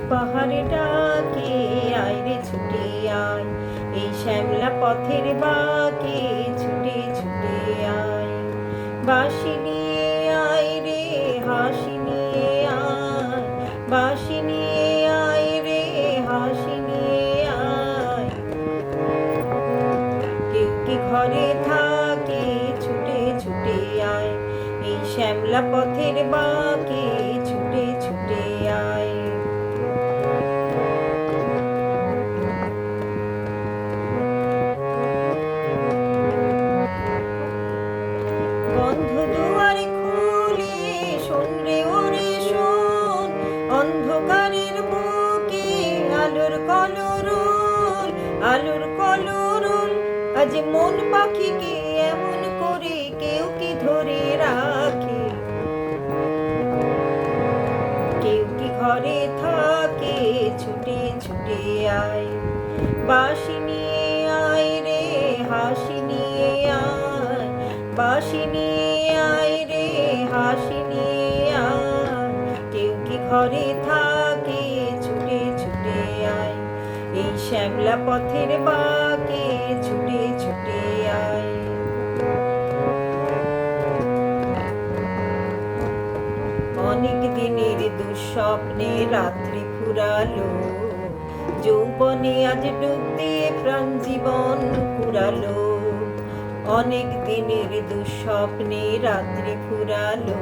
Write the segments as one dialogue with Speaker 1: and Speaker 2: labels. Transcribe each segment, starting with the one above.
Speaker 1: পাহাড়ে ডাকে আয় রে ছুটে আয়, এই শ্যামলা পথের বাঁকে ছুটে ছুটে আয়। বাঁশি নিয়ে আয় রে হাসি নিয়ে আয়, বাঁশি নিয়ে আয় রে হাসি নিয়ে আয়। কেউ কি ঘরে থাকে ছুটে ছুটে আয়, এই শ্যামলা পথের বাঁকে ছুটে ছুটে আয়। বন্ধ দুয়ার খুলে শোন রে ওরে শোন, অন্ধকারের বুকে আলোর কলরোল, আলোর কলরোল। আজ মন পাখিকে এমন করে কেউ কি ধরে রাখে, কেউ কি ঘরে থাকে ছুটে ছুটে আয়। বাঁশি নিয়ে আয় রে হাসি নিয়ে আয়, বাঁশি নিয়ে আয় রে হাসি নিয়ে আয়। কেউ কি ঘরে থাকে ছুটে ছুটে আয়, এই শ্যামলা পথের বাঁকে ছুটে ছুটে আয়। অনেক দিনের দুঃস্বপ্নে রাত্রি ফুরালো, যৌবনে আজ ডুব দিয়ে প্রাণ জীবন কুড়ালো। অনেক দিনের দুঃস্বপ্নে রাত্রি ফুরালো,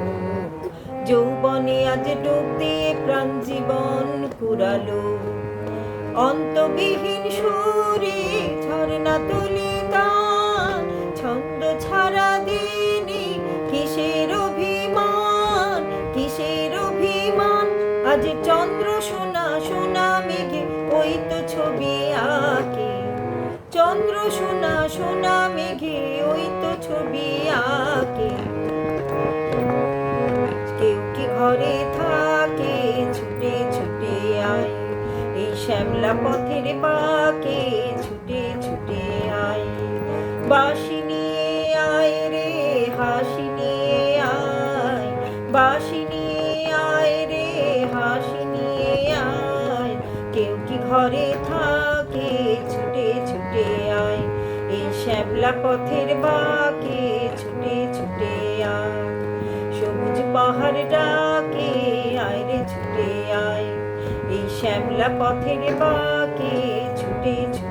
Speaker 1: যৌবনে আজ ডুব দিয়ে প্রাণ জীবন কুড়ালো। অন্তবিহীন সুরে ঝর্ণা তুলি গান, ছন্দ ছাড়া দিনে কিসের অভিমান, কিসের অভিমান। আজ চন্দ্র সোনা সোনা মেঘে ওই তো ছবি আঁকে, চন্দ্র সোনা সোনা মেঘে ওই তো ছবি আঁকে। কেউ কি ঘরে থাকে ছুটে ছুটে আয়, এই শ্যামলা পথের বাঁকে ছুটে ছুটে আয়। বাঁশি নিয়ে আয় রে হাসি নিয়ে আয়, বাঁশি নিয়ে আয় রে হাসি নিয়ে আয়। কেউ কি ঘরে থাকে ছুটে ছুটে আয়, এই শ্যামলা পথের বাঁকে ছুটে ছুটে আয়। সবুজ পাহাড় ডাকে আয় রে ছুটে আয়, এই শ্যামলা পথের বাঁকে ছুটে ছুটে